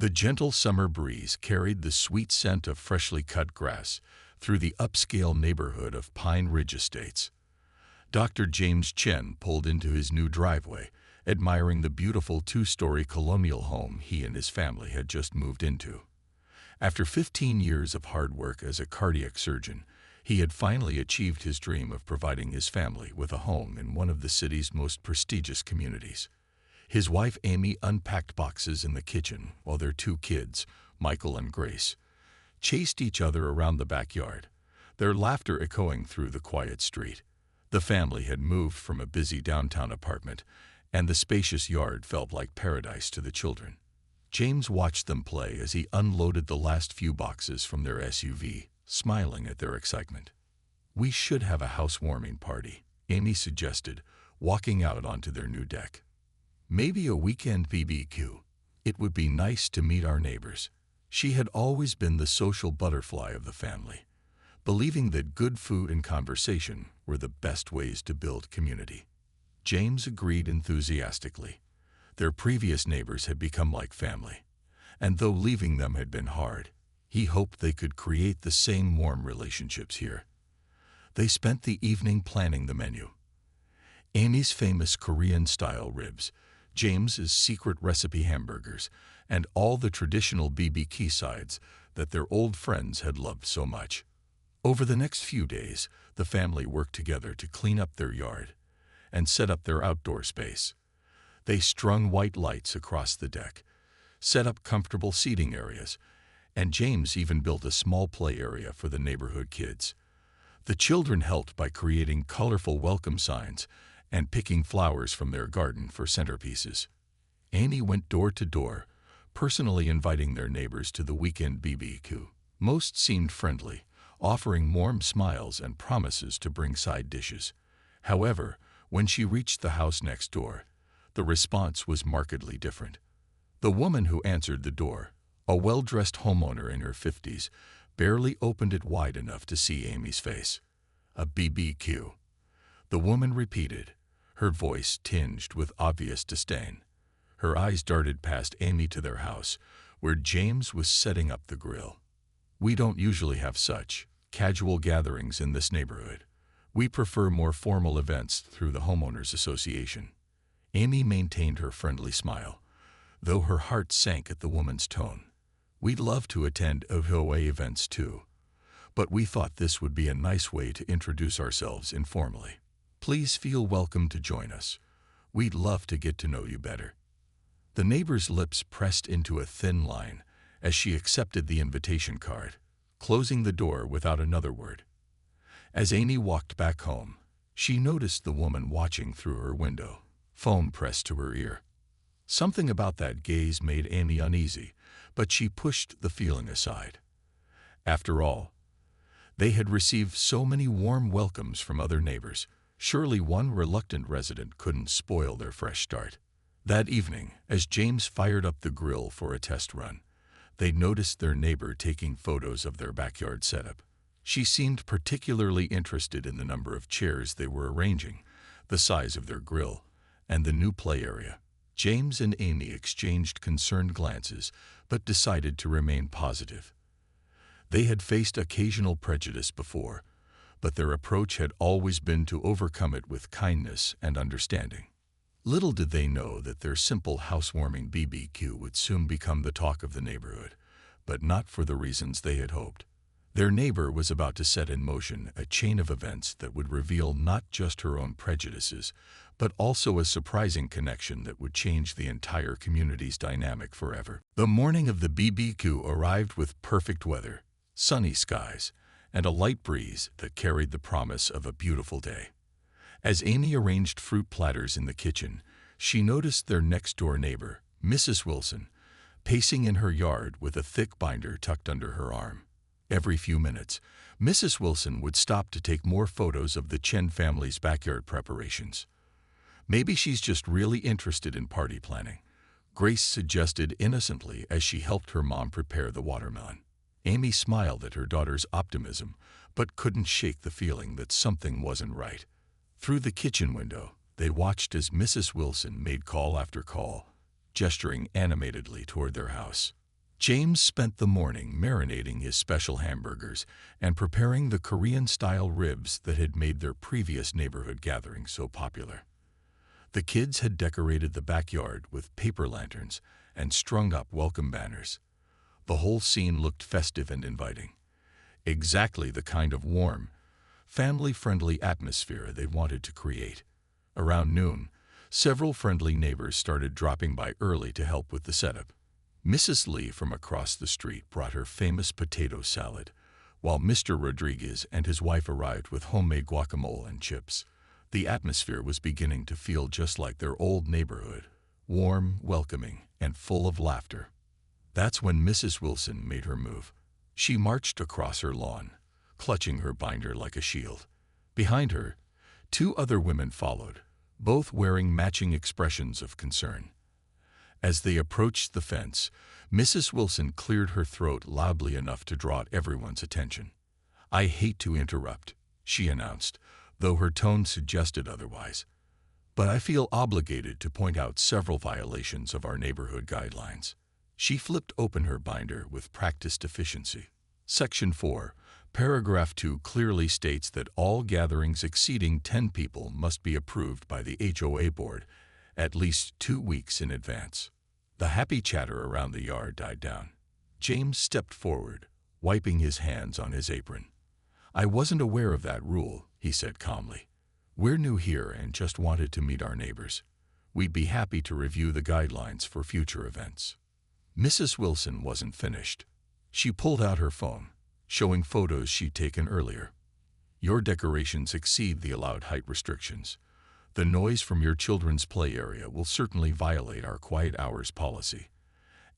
The gentle summer breeze carried the sweet scent of freshly cut grass through the upscale neighborhood of Pine Ridge Estates. Dr. James Chen pulled into his new driveway, admiring the beautiful two-story colonial home he and his family had just moved into. After 15 years of hard work as a cardiac surgeon, he had finally achieved his dream of providing his family with a home in one of the city's most prestigious communities. His wife Amy unpacked boxes in the kitchen while their two kids, Michael and Grace, chased each other around the backyard, their laughter echoing through the quiet street. The family had moved from a busy downtown apartment, and the spacious yard felt like paradise to the children. James watched them play as he unloaded the last few boxes from their SUV, smiling at their excitement. "We should have a housewarming party," Amy suggested, walking out onto their new deck. "Maybe a weekend BBQ. It would be nice to meet our neighbors." She had always been the social butterfly of the family, believing that good food and conversation were the best ways to build community. James agreed enthusiastically. Their previous neighbors had become like family, and though leaving them had been hard, he hoped they could create the same warm relationships here. They spent the evening planning the menu. Amy's famous Korean-style ribs, James's secret recipe hamburgers, and all the traditional BBQ sides that their old friends had loved so much. Over the next few days, the family worked together to clean up their yard and set up their outdoor space. They strung white lights across the deck, set up comfortable seating areas, and James even built a small play area for the neighborhood kids. The children helped by creating colorful welcome signs and picking flowers from their garden for centerpieces. Amy went door to door, personally inviting their neighbors to the weekend BBQ. Most seemed friendly, offering warm smiles and promises to bring side dishes. However, when she reached the house next door, the response was markedly different. The woman who answered the door, a well-dressed homeowner in her 50s, barely opened it wide enough to see Amy's face. "A BBQ," the woman repeated, her voice tinged with obvious disdain. Her eyes darted past Amy to their house, where James was setting up the grill. "We don't usually have such casual gatherings in this neighborhood. We prefer more formal events through the homeowners association." Amy maintained her friendly smile, though her heart sank at the woman's tone. "We'd love to attend OHOA events too, but we thought this would be a nice way to introduce ourselves informally. Please feel welcome to join us. We'd love to get to know you better." The neighbor's lips pressed into a thin line as she accepted the invitation card, closing the door without another word. As Amy walked back home, she noticed the woman watching through her window, phone pressed to her ear. Something about that gaze made Amy uneasy, but she pushed the feeling aside. After all, they had received so many warm welcomes from other neighbors. Surely one reluctant resident couldn't spoil their fresh start. That evening, as James fired up the grill for a test run, they noticed their neighbor taking photos of their backyard setup. She seemed particularly interested in the number of chairs they were arranging, the size of their grill, and the new play area. James and Amy exchanged concerned glances, but decided to remain positive. They had faced occasional prejudice before, but their approach had always been to overcome it with kindness and understanding. Little did they know that their simple housewarming BBQ would soon become the talk of the neighborhood, but not for the reasons they had hoped. Their neighbor was about to set in motion a chain of events that would reveal not just her own prejudices, but also a surprising connection that would change the entire community's dynamic forever. The morning of the BBQ arrived with perfect weather, sunny skies, and a light breeze that carried the promise of a beautiful day. As Amy arranged fruit platters in the kitchen, she noticed their next-door neighbor, Mrs. Wilson, pacing in her yard with a thick binder tucked under her arm. Every few minutes, Mrs. Wilson would stop to take more photos of the Chen family's backyard preparations. "Maybe she's just really interested in party planning," Grace suggested innocently as she helped her mom prepare the watermelon. Amy smiled at her daughter's optimism, but couldn't shake the feeling that something wasn't right. Through the kitchen window, they watched as Mrs. Wilson made call after call, gesturing animatedly toward their house. James spent the morning marinating his special hamburgers and preparing the Korean-style ribs that had made their previous neighborhood gathering so popular. The kids had decorated the backyard with paper lanterns and strung up welcome banners. The whole scene looked festive and inviting, exactly the kind of warm, family-friendly atmosphere they wanted to create. Around noon, several friendly neighbors started dropping by early to help with the setup. Mrs. Lee from across the street brought her famous potato salad, while Mr. Rodriguez and his wife arrived with homemade guacamole and chips. The atmosphere was beginning to feel just like their old neighborhood, warm, welcoming, and full of laughter. That's when Mrs. Wilson made her move. She marched across her lawn, clutching her binder like a shield. Behind her, two other women followed, both wearing matching expressions of concern. As they approached the fence, Mrs. Wilson cleared her throat loudly enough to draw everyone's attention. "I hate to interrupt," she announced, though her tone suggested otherwise. "But I feel obligated to point out several violations of our neighborhood guidelines." She flipped open her binder with practiced efficiency. Section 4, Paragraph 2 clearly states that all gatherings exceeding 10 people must be approved by the HOA board at least 2 weeks in advance. The happy chatter around the yard died down. James stepped forward, wiping his hands on his apron. "I wasn't aware of that rule," he said calmly. "We're new here and just wanted to meet our neighbors. We'd be happy to review the guidelines for future events." Mrs. Wilson wasn't finished. She pulled out her phone, showing photos she'd taken earlier. "Your decorations exceed the allowed height restrictions. The noise from your children's play area will certainly violate our quiet hours policy.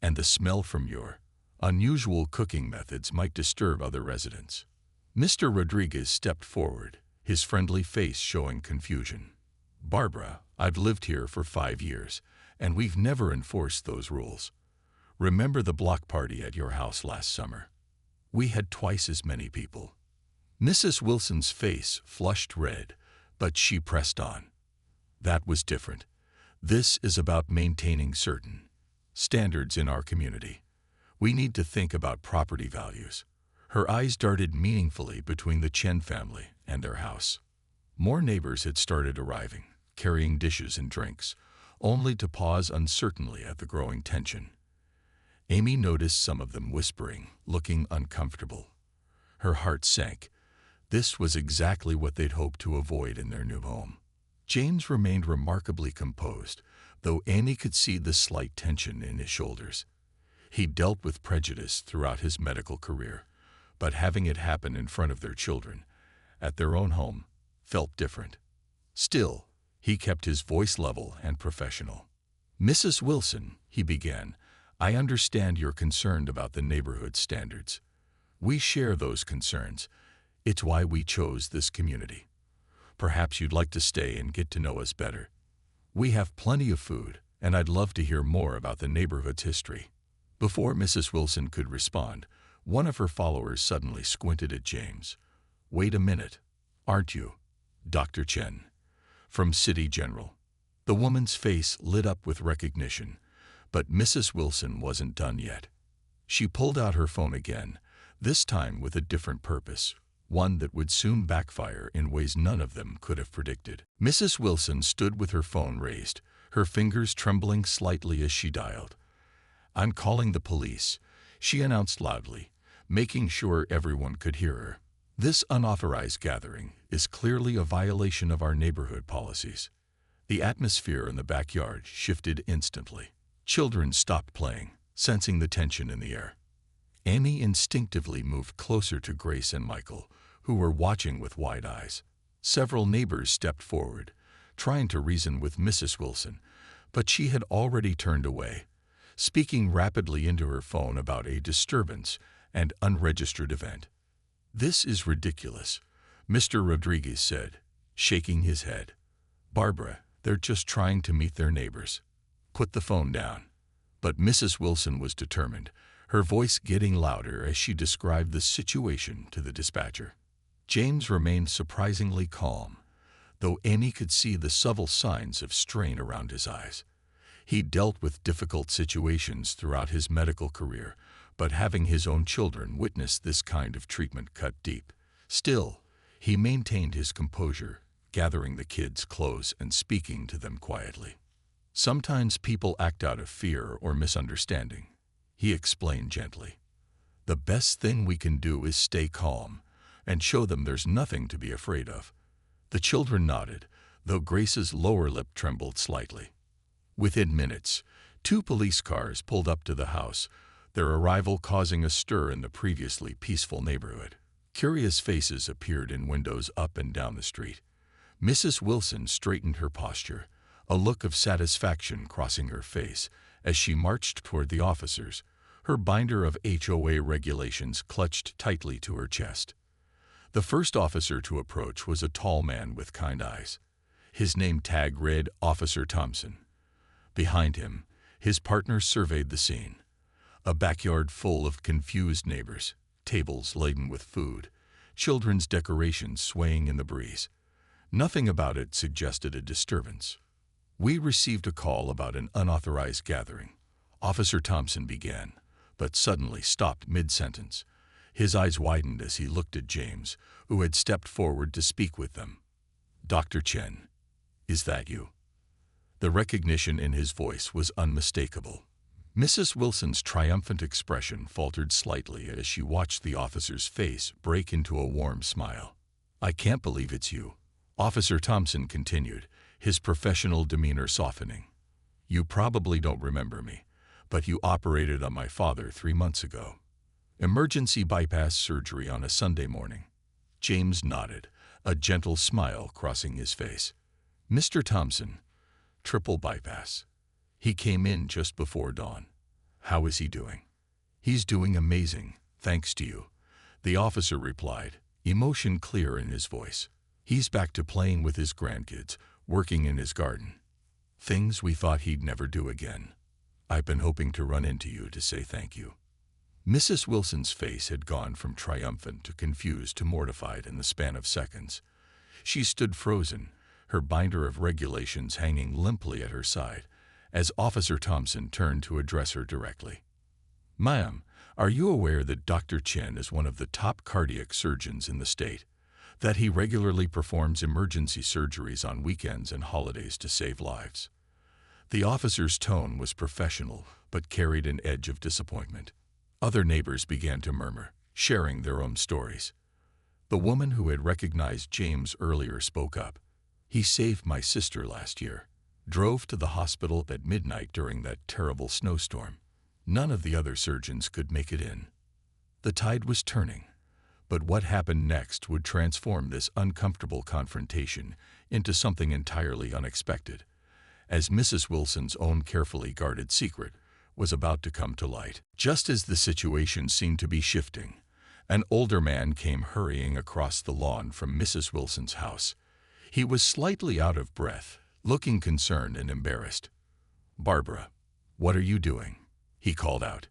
And the smell from your unusual cooking methods might disturb other residents." Mr. Rodriguez stepped forward, his friendly face showing confusion. "Barbara, I've lived here for 5 years, and we've never enforced those rules. Remember the block party at your house last summer? We had twice as many people." Mrs. Wilson's face flushed red, but she pressed on. "That was different. This is about maintaining certain standards in our community. We need to think about property values." Her eyes darted meaningfully between the Chen family and their house. More neighbors had started arriving, carrying dishes and drinks, only to pause uncertainly at the growing tension. Amy noticed some of them whispering, looking uncomfortable. Her heart sank. This was exactly what they'd hoped to avoid in their new home. James remained remarkably composed, though Amy could see the slight tension in his shoulders. He'd dealt with prejudice throughout his medical career, but having it happen in front of their children, at their own home, felt different. Still, he kept his voice level and professional. "Mrs. Wilson," he began, "I understand you're concerned about the neighborhood standards. We share those concerns. It's why we chose this community. Perhaps you'd like to stay and get to know us better. We have plenty of food, and I'd love to hear more about the neighborhood's history." Before Mrs. Wilson could respond, one of her followers suddenly squinted at James. "Wait a minute. Aren't you Dr. Chen from City General?" The woman's face lit up with recognition, but Mrs. Wilson wasn't done yet. She pulled out her phone again, this time with a different purpose, one that would soon backfire in ways none of them could have predicted. Mrs. Wilson stood with her phone raised, her fingers trembling slightly as she dialed. "I'm calling the police," she announced loudly, making sure everyone could hear her. "This unauthorized gathering is clearly a violation of our neighborhood policies." The atmosphere in the backyard shifted instantly. Children stopped playing, sensing the tension in the air. Amy instinctively moved closer to Grace and Michael, who were watching with wide eyes. Several neighbors stepped forward, trying to reason with Mrs. Wilson, but she had already turned away, speaking rapidly into her phone about a disturbance and unregistered event. "This is ridiculous," Mr. Rodriguez said, shaking his head. "Barbara, they're just trying to meet their neighbors. Put the phone down." But Mrs. Wilson was determined, her voice getting louder as she described the situation to the dispatcher. James remained surprisingly calm, though Amy could see the subtle signs of strain around his eyes. He dealt with difficult situations throughout his medical career, but having his own children witness this kind of treatment cut deep. Still, he maintained his composure, gathering the kids close and speaking to them quietly. "Sometimes people act out of fear or misunderstanding," he explained gently. "The best thing we can do is stay calm and show them there's nothing to be afraid of." The children nodded, though Grace's lower lip trembled slightly. Within minutes, 2 police cars pulled up to the house, their arrival causing a stir in the previously peaceful neighborhood. Curious faces appeared in windows up and down the street. Mrs. Wilson straightened her posture, a look of satisfaction crossing her face as she marched toward the officers, her binder of HOA regulations clutched tightly to her chest. The first officer to approach was a tall man with kind eyes. His name tag read Officer Thompson. Behind him, his partner surveyed the scene. A backyard full of confused neighbors, tables laden with food, children's decorations swaying in the breeze. Nothing about it suggested a disturbance. "We received a call about an unauthorized gathering," Officer Thompson began, but suddenly stopped mid-sentence. His eyes widened as he looked at James, who had stepped forward to speak with them. "Dr. Chen, is that you?" The recognition in his voice was unmistakable. Mrs. Wilson's triumphant expression faltered slightly as she watched the officer's face break into a warm smile. "I can't believe it's you," Officer Thompson continued, his professional demeanor softening. "You probably don't remember me, but you operated on my father 3 months ago. Emergency bypass surgery on a Sunday morning." James nodded, a gentle smile crossing his face. "Mr. Thompson, triple bypass. He came in just before dawn. How is he doing?" "He's doing amazing, thanks to you," the officer replied, emotion clear in his voice. "He's back to playing with his grandkids, working in his garden. Things we thought he'd never do again. I've been hoping to run into you to say thank you." Mrs. Wilson's face had gone from triumphant to confused to mortified in the span of seconds. She stood frozen, her binder of regulations hanging limply at her side, as Officer Thompson turned to address her directly. "Ma'am, are you aware that Dr. Chen is one of the top cardiac surgeons in the state? That he regularly performs emergency surgeries on weekends and holidays to save lives?" The officer's tone was professional, but carried an edge of disappointment. Other neighbors began to murmur, sharing their own stories. The woman who had recognized James earlier spoke up. "He saved my sister last year. Drove to the hospital at midnight during that terrible snowstorm. None of the other surgeons could make it in." The tide was turning, but what happened next would transform this uncomfortable confrontation into something entirely unexpected, as Mrs. Wilson's own carefully guarded secret was about to come to light. Just as the situation seemed to be shifting, an older man came hurrying across the lawn from Mrs. Wilson's house. He was slightly out of breath, looking concerned and embarrassed. "Barbara, what are you doing?" he called out.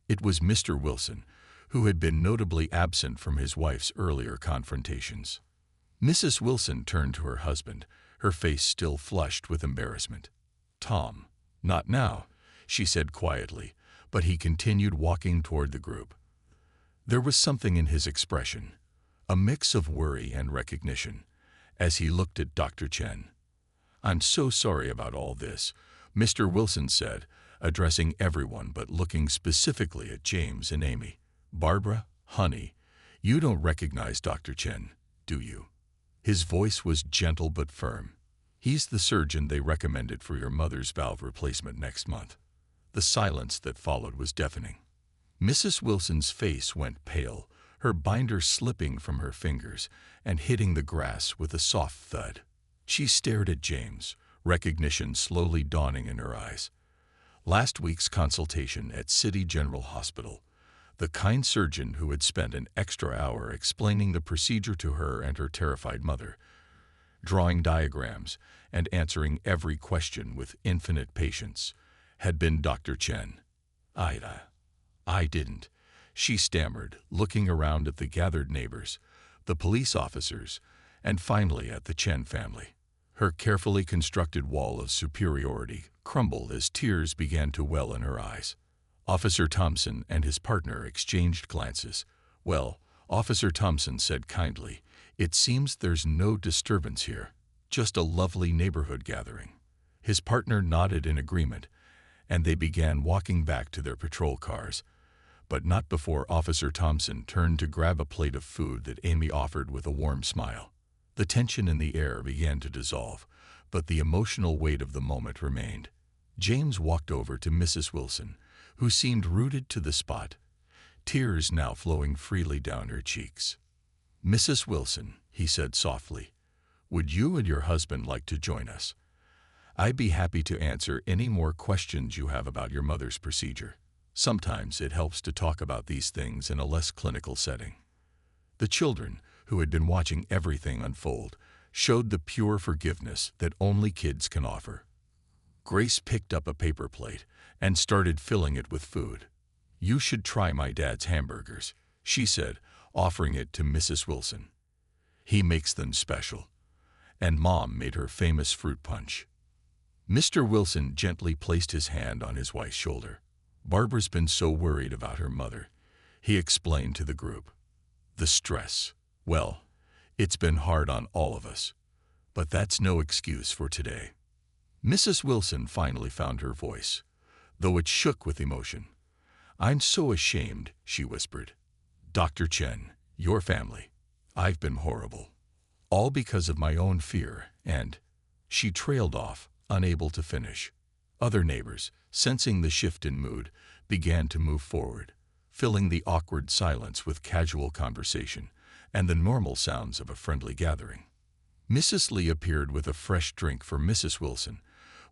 It was Mr. Wilson, who had been notably absent from his wife's earlier confrontations. Mrs. Wilson turned to her husband, her face still flushed with embarrassment. "Tom, not now," she said quietly, but he continued walking toward the group. There was something in his expression, a mix of worry and recognition, as he looked at Dr. Chen. "I'm so sorry about all this," Mr. Wilson said, addressing everyone but looking specifically at James and Amy. "Barbara, honey, you don't recognize Dr. Chen, do you?" His voice was gentle but firm. "He's the surgeon they recommended for your mother's valve replacement next month." The silence that followed was deafening. Mrs. Wilson's face went pale, her binder slipping from her fingers and hitting the grass with a soft thud. She stared at James, recognition slowly dawning in her eyes. Last week's consultation at City General Hospital, the kind surgeon who had spent an extra hour explaining the procedure to her and her terrified mother, drawing diagrams and answering every question with infinite patience, had been Dr. Chen. I didn't," she stammered, looking around at the gathered neighbors, the police officers, and finally at the Chen family. Her carefully constructed wall of superiority crumbled as tears began to well in her eyes. Officer Thompson and his partner exchanged glances. "Well," Officer Thompson said kindly, "it seems there's no disturbance here, just a lovely neighborhood gathering." His partner nodded in agreement, and they began walking back to their patrol cars, but not before Officer Thompson turned to grab a plate of food that Amy offered with a warm smile. The tension in the air began to dissolve, but the emotional weight of the moment remained. James walked over to Mrs. Wilson, who seemed rooted to the spot, tears now flowing freely down her cheeks. "Mrs. Wilson," he said softly, "would you and your husband like to join us? I'd be happy to answer any more questions you have about your mother's procedure. Sometimes it helps to talk about these things in a less clinical setting." The children, who had been watching everything unfold, showed the pure forgiveness that only kids can offer. Grace picked up a paper plate and started filling it with food. "You should try my dad's hamburgers," she said, offering it to Mrs. Wilson. "He makes them special. And Mom made her famous fruit punch." Mr. Wilson gently placed his hand on his wife's shoulder. "Barbara's been so worried about her mother," he explained to the group. "The stress. Well, it's been hard on all of us. But that's no excuse for today." Mrs. Wilson finally found her voice, though it shook with emotion. "I'm so ashamed," she whispered. "Dr. Chen, your family. I've been horrible. All because of my own fear and—" She trailed off, unable to finish. Other neighbors, sensing the shift in mood, began to move forward, filling the awkward silence with casual conversation and the normal sounds of a friendly gathering. Mrs. Lee appeared with a fresh drink for Mrs. Wilson,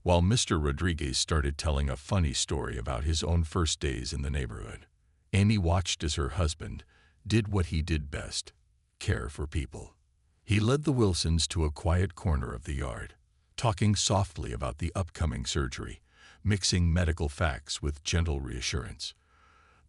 while Mr. Rodriguez started telling a funny story about his own first days in the neighborhood. Amy watched as her husband did what he did best: care for people. He led the Wilsons to a quiet corner of the yard, talking softly about the upcoming surgery, mixing medical facts with gentle reassurance.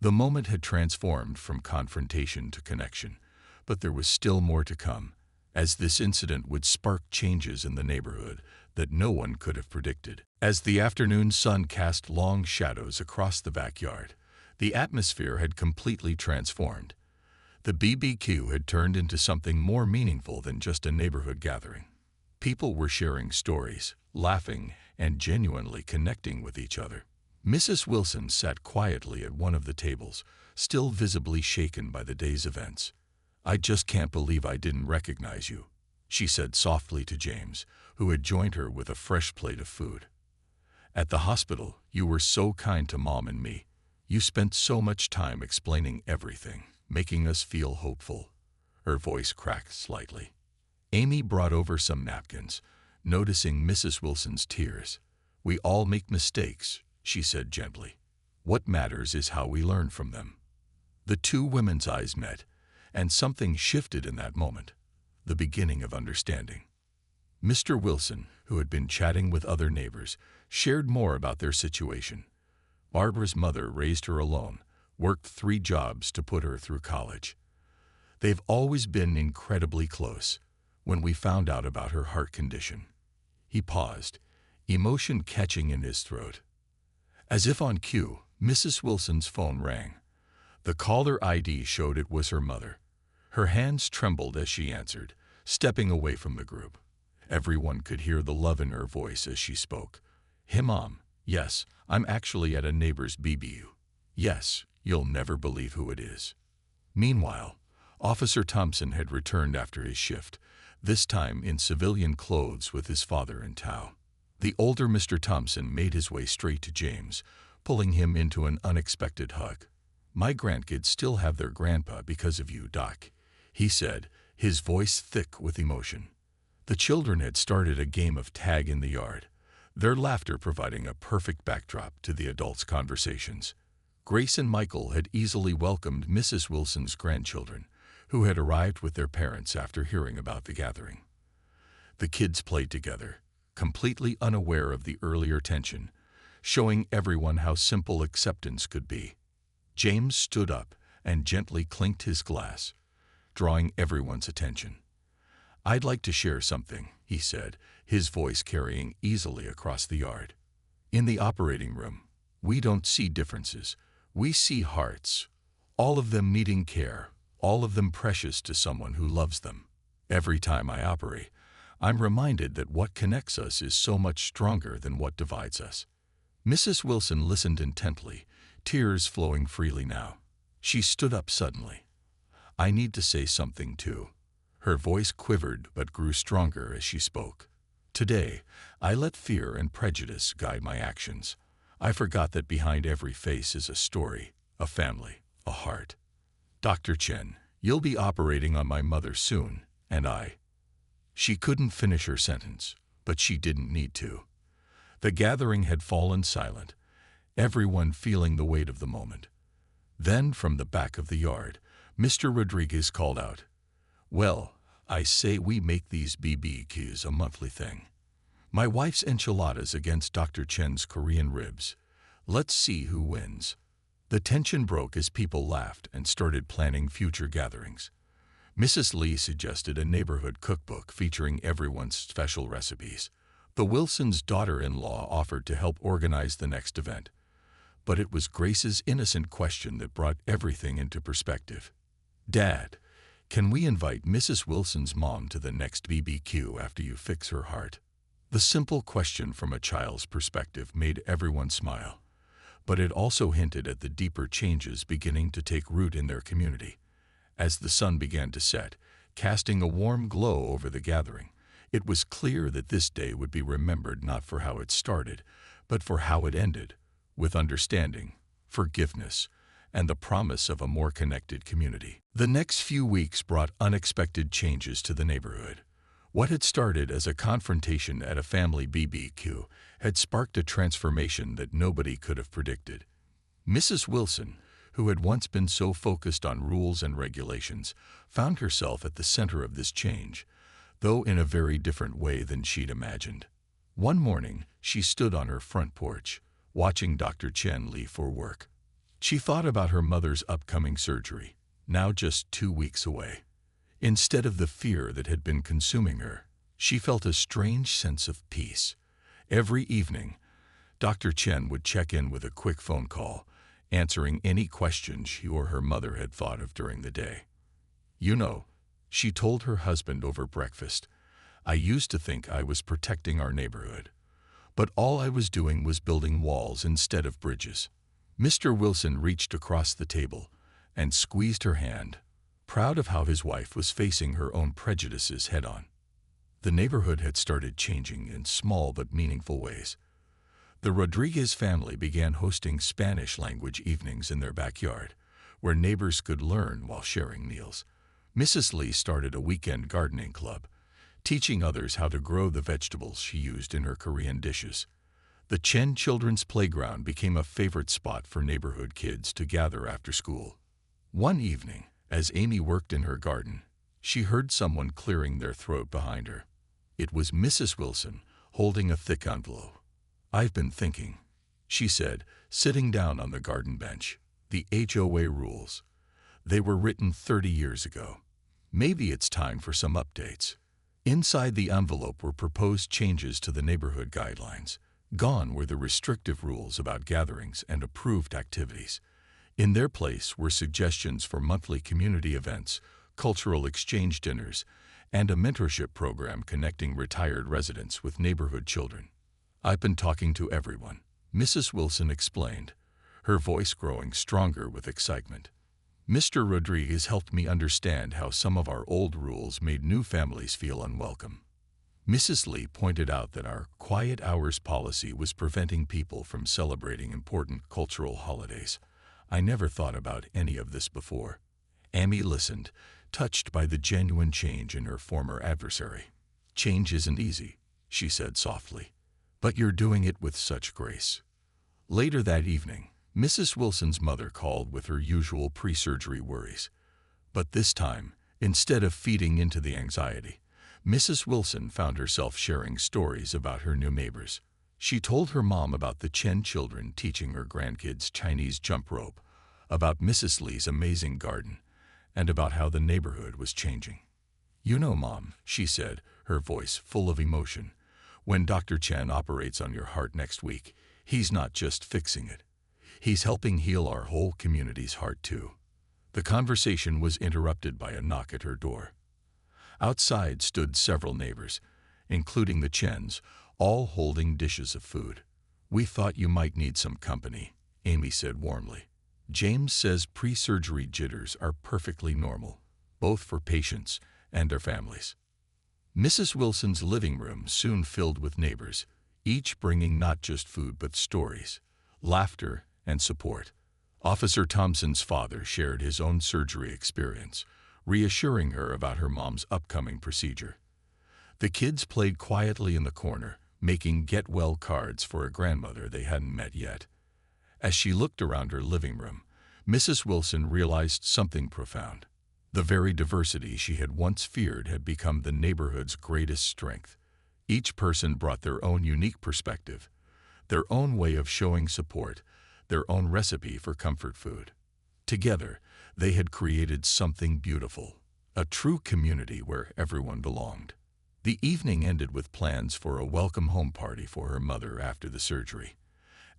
The moment had transformed from confrontation to connection, but there was still more to come, as this incident would spark changes in the neighborhood that no one could have predicted. As the afternoon sun cast long shadows across the backyard, the atmosphere had completely transformed. The BBQ had turned into something more meaningful than just a neighborhood gathering. People were sharing stories, laughing, and genuinely connecting with each other. Mrs. Wilson sat quietly at one of the tables, still visibly shaken by the day's events. "I just can't believe I didn't recognize you," she said softly to James, who had joined her with a fresh plate of food. "At the hospital, you were so kind to Mom and me. You spent so much time explaining everything, making us feel hopeful." Her voice cracked slightly. Amy brought over some napkins, noticing Mrs. Wilson's tears. "We all make mistakes," she said gently. "What matters is how we learn from them." The two women's eyes met, and something shifted in that moment, the beginning of understanding. Mr. Wilson, who had been chatting with other neighbors, shared more about their situation. Barbara's mother raised her alone, worked 3 jobs to put her through college. "They've always been incredibly close when we found out about her heart condition." He paused, emotion catching in his throat. As if on cue, Mrs. Wilson's phone rang. The caller ID showed it was her mother. Her hands trembled as she answered, stepping away from the group. Everyone could hear the love in her voice as she spoke. "Hey, Mom. Yes, I'm actually at a neighbor's BBQ. Yes, you'll never believe who it is." Meanwhile, Officer Thompson had returned after his shift, this time in civilian clothes with his father in tow. The older Mr. Thompson made his way straight to James, pulling him into an unexpected hug. "My grandkids still have their grandpa because of you, Doc," he said, his voice thick with emotion. The children had started a game of tag in the yard, their laughter providing a perfect backdrop to the adults' conversations. Grace and Michael had easily welcomed Mrs. Wilson's grandchildren, who had arrived with their parents after hearing about the gathering. The kids played together, completely unaware of the earlier tension, showing everyone how simple acceptance could be. James stood up and gently clinked his glass, drawing everyone's attention. "I'd like to share something," he said, his voice carrying easily across the yard. "In the operating room, we don't see differences. We see hearts, all of them needing care, all of them precious to someone who loves them. Every time I operate, I'm reminded that what connects us is so much stronger than what divides us. Mrs. Wilson listened intently, tears flowing freely now. She stood up suddenly. I need to say something too. Her voice quivered but grew stronger as she spoke. Today, I let fear and prejudice guide my actions. I forgot that behind every face is a story, a family, a heart. Dr. Chen, you'll be operating on my mother soon, and I. She couldn't finish her sentence, but she didn't need to. The gathering had fallen silent, everyone feeling the weight of the moment. Then, from the back of the yard, Mr. Rodriguez called out, "Well, I say we make these BBQs a monthly thing. My wife's enchiladas against Dr. Chen's Korean ribs. Let's see who wins." The tension broke as people laughed and started planning future gatherings. Mrs. Lee suggested a neighborhood cookbook featuring everyone's special recipes. The Wilsons' daughter-in-law offered to help organize the next event. But it was Grace's innocent question that brought everything into perspective. "Dad, can we invite Mrs. Wilson's mom to the next BBQ after you fix her heart?" The simple question from a child's perspective made everyone smile. But it also hinted at the deeper changes beginning to take root in their community. As the sun began to set, casting a warm glow over the gathering, it was clear that this day would be remembered not for how it started, but for how it ended, with understanding, forgiveness, and the promise of a more connected community. The next few weeks brought unexpected changes to the neighborhood. What had started as a confrontation at a family BBQ had sparked a transformation that nobody could have predicted. Mrs. Wilson, who had once been so focused on rules and regulations, found herself at the center of this change, though in a very different way than she'd imagined. One morning, she stood on her front porch, watching Dr. Chen leave for work. She thought about her mother's upcoming surgery, now just 2 weeks away. Instead of the fear that had been consuming her, she felt a strange sense of peace. Every evening, Dr. Chen would check in with a quick phone call, answering any questions she or her mother had thought of during the day. "You know," she told her husband over breakfast, "I used to think I was protecting our neighborhood, but all I was doing was building walls instead of bridges." Mr. Wilson reached across the table and squeezed her hand, proud of how his wife was facing her own prejudices head-on. The neighborhood had started changing in small but meaningful ways. The Rodriguez family began hosting Spanish-language evenings in their backyard, where neighbors could learn while sharing meals. Mrs. Lee started a weekend gardening club, teaching others how to grow the vegetables she used in her Korean dishes. The Chen Children's Playground became a favorite spot for neighborhood kids to gather after school. One evening, as Amy worked in her garden, she heard someone clearing their throat behind her. It was Mrs. Wilson, holding a thick envelope. "I've been thinking," she said, sitting down on the garden bench. "The HOA rules. They were written 30 years ago. Maybe it's time for some updates." Inside the envelope were proposed changes to the neighborhood guidelines. Gone were the restrictive rules about gatherings and approved activities. In their place were suggestions for monthly community events, cultural exchange dinners, and a mentorship program connecting retired residents with neighborhood children. "I've been talking to everyone," Mrs. Wilson explained, her voice growing stronger with excitement. "Mr. Rodriguez helped me understand how some of our old rules made new families feel unwelcome." Mrs. Lee pointed out that our quiet hours policy was preventing people from celebrating important cultural holidays. "I never thought about any of this before." Amy listened, touched by the genuine change in her former adversary. "Change isn't easy," she said softly, "but you're doing it with such grace." Later that evening, Mrs. Wilson's mother called with her usual pre-surgery worries. But this time, instead of feeding into the anxiety, Mrs. Wilson found herself sharing stories about her new neighbors. She told her mom about the Chen children teaching her grandkids Chinese jump rope, about Mrs. Lee's amazing garden, and about how the neighborhood was changing. "You know, Mom," she said, her voice full of emotion, "when Dr. Chen operates on your heart next week, he's not just fixing it. He's helping heal our whole community's heart, too. The conversation was interrupted by a knock at her door. Outside stood several neighbors, including the Chens, all holding dishes of food. "We thought you might need some company," Amy said warmly. "James says pre-surgery jitters are perfectly normal, both for patients and their families." Mrs. Wilson's living room soon filled with neighbors, each bringing not just food but stories, laughter, and support. Officer Thompson's father shared his own surgery experience, reassuring her about her mom's upcoming procedure. The kids played quietly in the corner, making get-well cards for a grandmother they hadn't met yet. As she looked around her living room, Mrs. Wilson realized something profound. The very diversity she had once feared had become the neighborhood's greatest strength. Each person brought their own unique perspective, their own way of showing support, their own recipe for comfort food. Together, they had created something beautiful, a true community where everyone belonged. The evening ended with plans for a welcome home party for her mother after the surgery.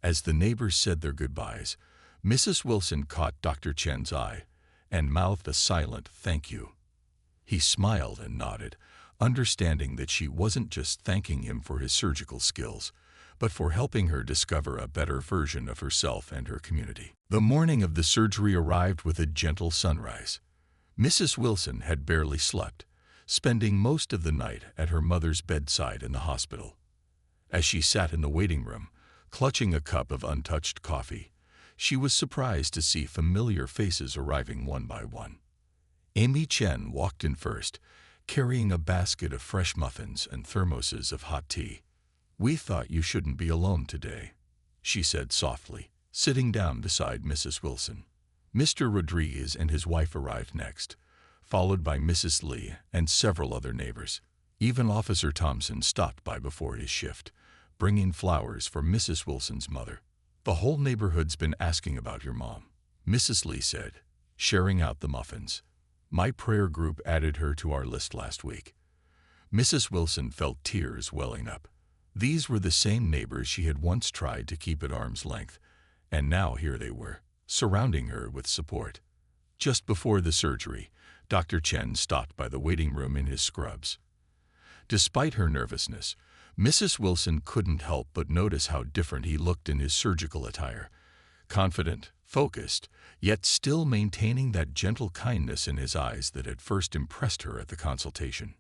As the neighbors said their goodbyes, Mrs. Wilson caught Dr. Chen's eye and mouthed a silent "thank you." He smiled and nodded, understanding that she wasn't just thanking him for his surgical skills, but for helping her discover a better version of herself and her community. The morning of the surgery arrived with a gentle sunrise. Mrs. Wilson had barely slept, spending most of the night at her mother's bedside in the hospital. As she sat in the waiting room, clutching a cup of untouched coffee, she was surprised to see familiar faces arriving one by one. Amy Chen walked in first, carrying a basket of fresh muffins and thermoses of hot tea. "We thought you shouldn't be alone today," she said softly, sitting down beside Mrs. Wilson. Mr. Rodriguez and his wife arrived next, followed by Mrs. Lee and several other neighbors. Even Officer Thompson stopped by before his shift, bringing flowers for Mrs. Wilson's mother. "The whole neighborhood's been asking about your mom," Mrs. Lee said, sharing out the muffins. "My prayer group added her to our list last week." Mrs. Wilson felt tears welling up. These were the same neighbors she had once tried to keep at arm's length, and now here they were, surrounding her with support. Just before the surgery, Dr. Chen stopped by the waiting room in his scrubs. Despite her nervousness, Mrs. Wilson couldn't help but notice how different he looked in his surgical attire. Confident, focused, yet still maintaining that gentle kindness in his eyes that had first impressed her at the consultation.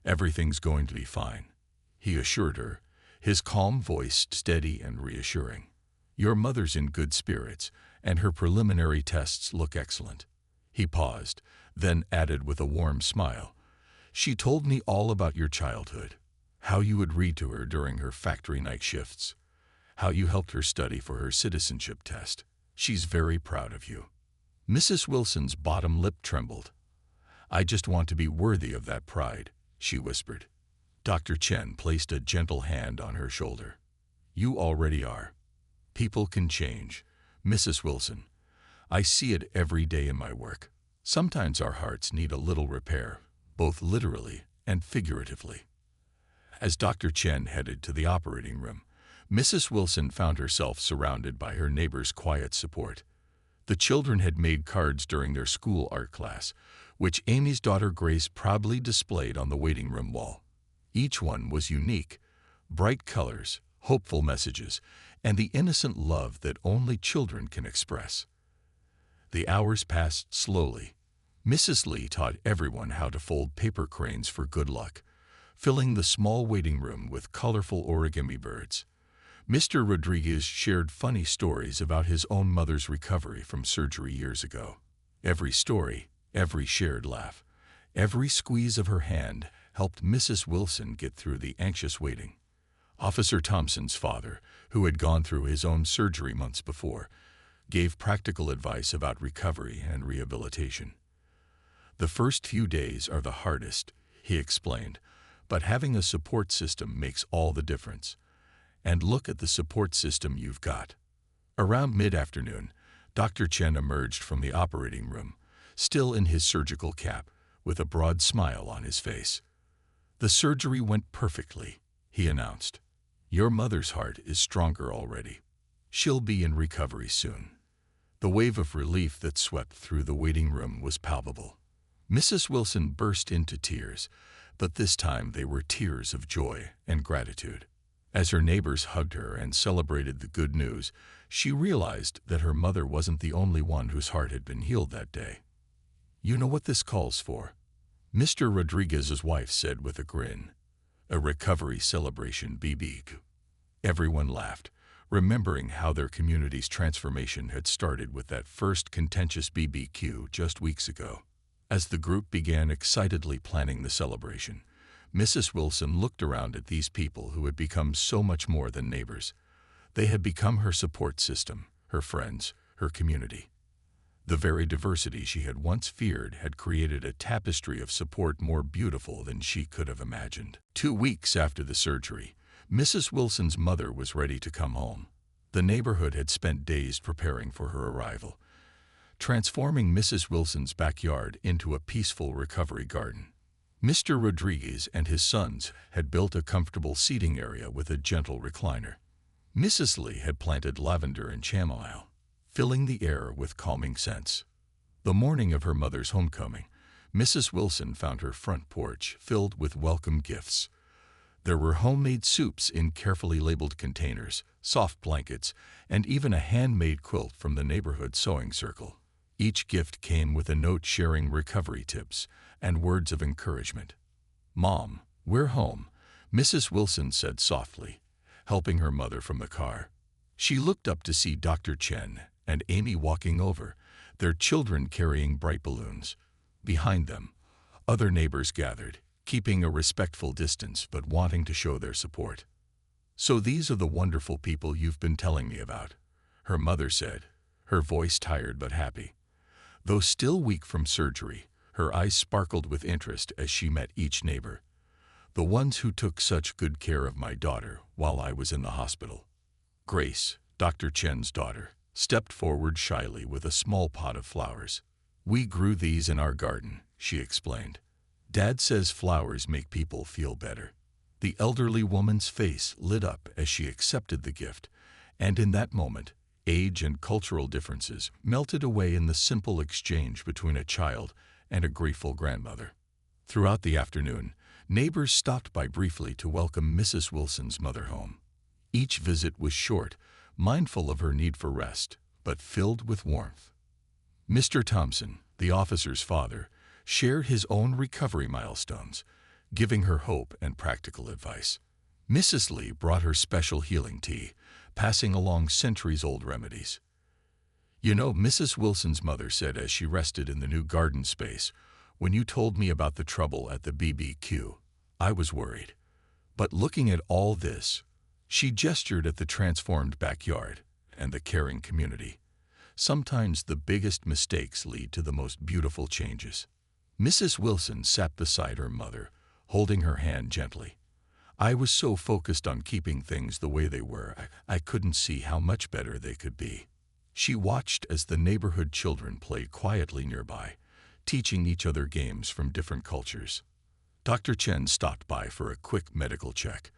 "Everything's going to be fine," he assured her, his calm voice steady and reassuring. "Your mother's in good spirits, and her preliminary tests look excellent." He paused, then added with a warm smile, "She told me all about your childhood, how you would read to her during her factory night shifts, how you helped her study for her citizenship test. She's very proud of you." Mrs. Wilson's bottom lip trembled. "I just want to be worthy of that pride," she whispered. Dr. Chen placed a gentle hand on her shoulder. "You already are. People can change, Mrs. Wilson. I see it every day in my work. Sometimes our hearts need a little repair, both literally and figuratively." As Dr. Chen headed to the operating room, Mrs. Wilson found herself surrounded by her neighbors' quiet support. The children had made cards during their school art class, which Amy's daughter Grace proudly displayed on the waiting room wall. Each one was unique, bright colors, hopeful messages, and the innocent love that only children can express. The hours passed slowly. Mrs. Lee taught everyone how to fold paper cranes for good luck, filling the small waiting room with colorful origami birds. Mr. Rodriguez shared funny stories about his own mother's recovery from surgery years ago. Every story, every shared laugh, every squeeze of her hand helped Mrs. Wilson get through the anxious waiting. Officer Thompson's father, who had gone through his own surgery months before, gave practical advice about recovery and rehabilitation. "The first few days are the hardest," he explained, "but having a support system makes all the difference. And look at the support system you've got." Around mid-afternoon, Dr. Chen emerged from the operating room, still in his surgical cap, with a broad smile on his face. "The surgery went perfectly," he announced. "Your mother's heart is stronger already." She'll be in recovery soon." The wave of relief that swept through the waiting room was palpable. Mrs. Wilson burst into tears, but this time they were tears of joy and gratitude. As her neighbors hugged her and celebrated the good news, she realized that her mother wasn't the only one whose heart had been healed that day. "You know what this calls for?" Mr. Rodriguez's wife said with a grin. "A recovery celebration, BBQ." Everyone laughed, remembering how their community's transformation had started with that first contentious BBQ just weeks ago. As the group began excitedly planning the celebration, Mrs. Wilson looked around at these people who had become so much more than neighbors. They had become her support system, her friends, her community. The very diversity she had once feared had created a tapestry of support more beautiful than she could have imagined. 2 weeks after the surgery, Mrs. Wilson's mother was ready to come home. The neighborhood had spent days preparing for her arrival, transforming Mrs. Wilson's backyard into a peaceful recovery garden. Mr. Rodriguez and his sons had built a comfortable seating area with a gentle recliner. Mrs. Lee had planted lavender and chamomile, filling the air with calming scents. The morning of her mother's homecoming, Mrs. Wilson found her front porch filled with welcome gifts. There were homemade soups in carefully labeled containers, soft blankets, and even a handmade quilt from the neighborhood sewing circle. Each gift came with a note sharing recovery tips and words of encouragement. "Mom, we're home," Mrs. Wilson said softly, helping her mother from the car. She looked up to see Dr. Chen and Amy walking over, their children carrying bright balloons. Behind them, other neighbors gathered, keeping a respectful distance but wanting to show their support. "So these are the wonderful people you've been telling me about," her mother said, her voice tired but happy. Though still weak from surgery, her eyes sparkled with interest as she met each neighbor. "The ones who took such good care of my daughter while I was in the hospital." Grace, Dr. Chen's daughter, stepped forward shyly with a small pot of flowers. "We grew these in our garden," she explained. "Dad says flowers make people feel better." The elderly woman's face lit up as she accepted the gift, and in that moment, age and cultural differences melted away in the simple exchange between a child and a grateful grandmother. Throughout the afternoon, neighbors stopped by briefly to welcome Mrs. Wilson's mother home. Each visit was short, mindful of her need for rest, but filled with warmth. Mr. Thompson, the officer's father, shared his own recovery milestones, giving her hope and practical advice. Mrs. Lee brought her special healing tea, passing along centuries-old remedies. "You know," Mrs. Wilson's mother said as she rested in the new garden space, "when you told me about the trouble at the BBQ, I was worried. But looking at all this," she gestured at the transformed backyard and the caring community. "Sometimes the biggest mistakes lead to the most beautiful changes." Mrs. Wilson sat beside her mother, holding her hand gently. "I was so focused on keeping things the way they were, I couldn't see how much better they could be." She watched as the neighborhood children played quietly nearby, teaching each other games from different cultures. Dr. Chen stopped by for a quick medical check,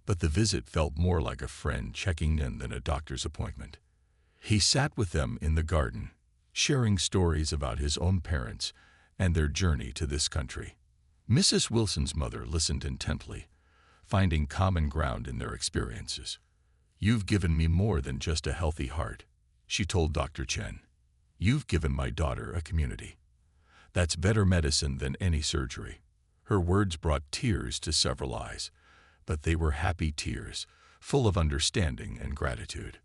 but the visit felt more like a friend checking in than a doctor's appointment. He sat with them in the garden, sharing stories about his own parents and their journey to this country. Mrs. Wilson's mother listened intently, finding common ground in their experiences. "You've given me more than just a healthy heart," she told Dr. Chen. "You've given my daughter a community. That's better medicine than any surgery." Her words brought tears to several eyes, but they were happy tears, full of understanding and gratitude.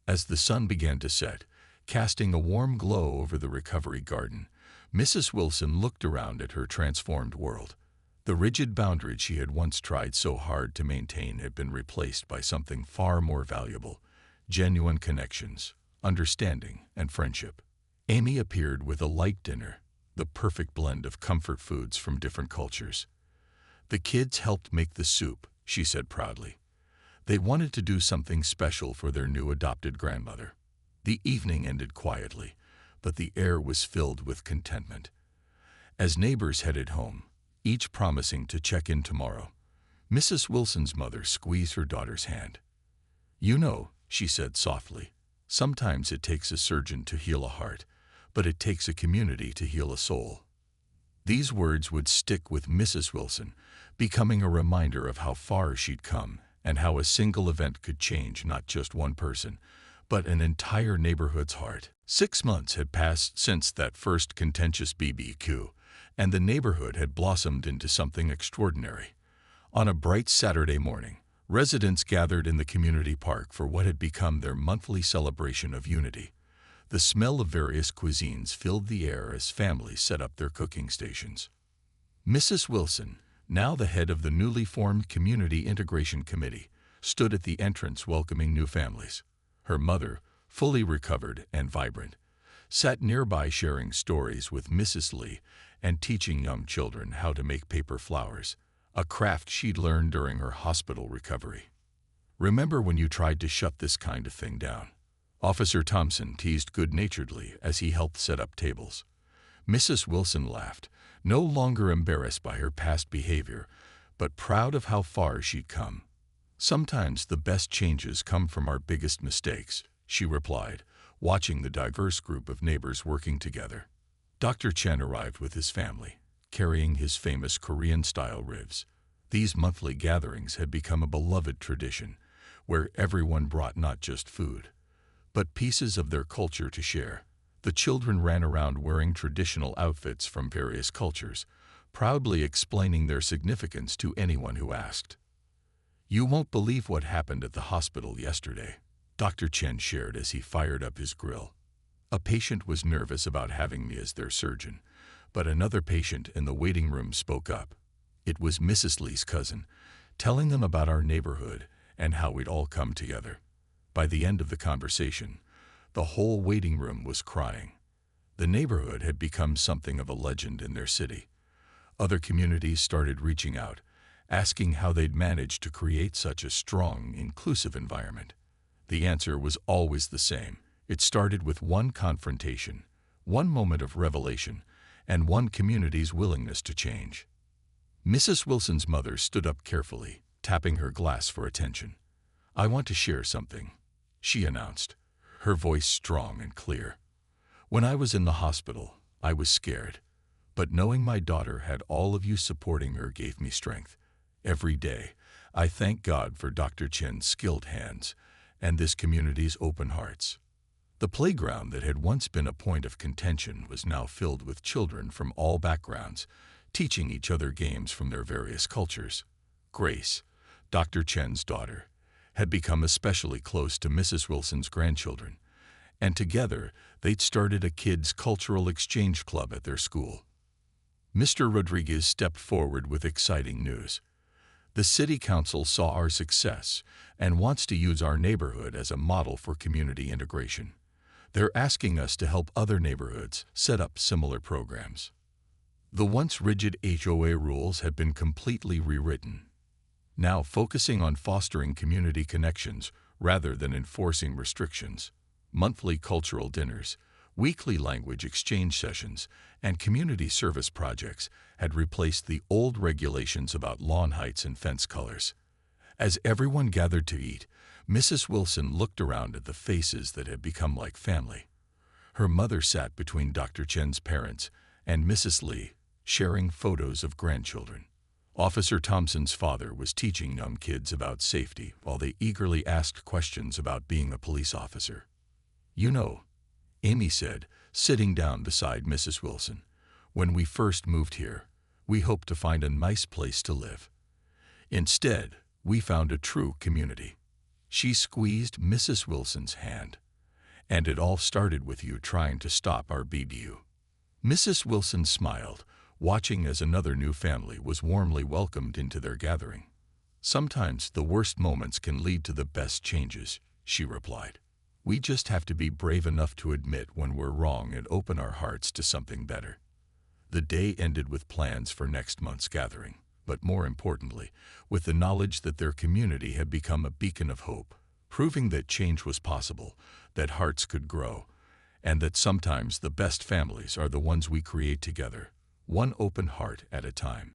As the sun began to set, casting a warm glow over the recovery garden, Mrs. Wilson looked around at her transformed world. The rigid boundaries she had once tried so hard to maintain had been replaced by something far more valuable: genuine connections, understanding, and friendship. Amy appeared with a light dinner, the perfect blend of comfort foods from different cultures. "The kids helped make the soup," she said proudly. They wanted to do something special for their new adopted grandmother. The evening ended quietly, but the air was filled with contentment. As neighbors headed home, each promising to check in tomorrow, Mrs. Wilson's mother squeezed her daughter's hand. "You know, she said softly. Sometimes it takes a surgeon to heal a heart, but it takes a community to heal a soul. These words would stick with Mrs. Wilson, becoming a reminder of how far she'd come and how a single event could change not just one person, but an entire neighborhood's heart. 6 months had passed since that first contentious BBQ, and the neighborhood had blossomed into something extraordinary. On a bright Saturday morning, residents gathered in the community park for what had become their monthly celebration of unity. The smell of various cuisines filled the air as families set up their cooking stations. Mrs. Wilson, now the head of the newly formed Community Integration Committee, stood at the entrance welcoming new families. Her mother, fully recovered and vibrant, sat nearby sharing stories with Mrs. Lee and teaching young children how to make paper flowers, a craft she'd learned during her hospital recovery. "Remember when you tried to shut this kind of thing down?" Officer Thompson teased good-naturedly as he helped set up tables. Mrs. Wilson laughed, no longer embarrassed by her past behavior, but proud of how far she'd come. "Sometimes the best changes come from our biggest mistakes," she replied, watching the diverse group of neighbors working together. Dr. Chen arrived with his family, carrying his famous Korean-style ribs. These monthly gatherings had become a beloved tradition, where everyone brought not just food, but pieces of their culture to share. The children ran around wearing traditional outfits from various cultures, proudly explaining their significance to anyone who asked. "You won't believe what happened at the hospital yesterday," Dr. Chen shared as he fired up his grill. "A patient was nervous about having me as their surgeon, but another patient in the waiting room spoke up. It was Mrs. Lee's cousin, telling them about our neighborhood and how we'd all come together. By the end of the conversation, the whole waiting room was crying. The neighborhood had become something of a legend in their city. Other communities started reaching out, asking how they'd managed to create such a strong, inclusive environment. The answer was always the same. It started with one confrontation, one moment of revelation, and one community's willingness to change." Mrs. Wilson's mother stood up carefully, tapping her glass for attention. "I want to share something," she announced, her voice strong and clear. "When I was in the hospital, I was scared, but knowing my daughter had all of you supporting her gave me strength. Every day, I thank God for Dr. Chen's skilled hands and this community's open hearts." The playground that had once been a point of contention was now filled with children from all backgrounds, teaching each other games from their various cultures. Grace, Dr. Chen's daughter, had become especially close to Mrs. Wilson's grandchildren, and together they'd started a kids' cultural exchange club at their school. Mr. Rodriguez stepped forward with exciting news. "The City Council saw our success and wants to use our neighborhood as a model for community integration. They're asking us to help other neighborhoods set up similar programs." The once rigid HOA rules had been completely rewritten, now focusing on fostering community connections rather than enforcing restrictions. Monthly cultural dinners, weekly language exchange sessions, and community service projects had replaced the old regulations about lawn heights and fence colors. As everyone gathered to eat, Mrs. Wilson looked around at the faces that had become like family. Her mother sat between Dr. Chen's parents and Mrs. Lee, sharing photos of grandchildren. Officer Thompson's father was teaching young kids about safety while they eagerly asked questions about being a police officer. "You know," Amy said, sitting down beside Mrs. Wilson, "when we first moved here, we hoped to find a nice place to live. Instead, we found a true community." She squeezed Mrs. Wilson's hand. "And it all started with you trying to stop our BBQ." Mrs. Wilson smiled, watching as another new family was warmly welcomed into their gathering. "Sometimes the worst moments can lead to the best changes," she replied. "We just have to be brave enough to admit when we're wrong and open our hearts to something better." The day ended with plans for next month's gathering, but more importantly, with the knowledge that their community had become a beacon of hope, proving that change was possible, that hearts could grow, and that sometimes the best families are the ones we create together, one open heart at a time.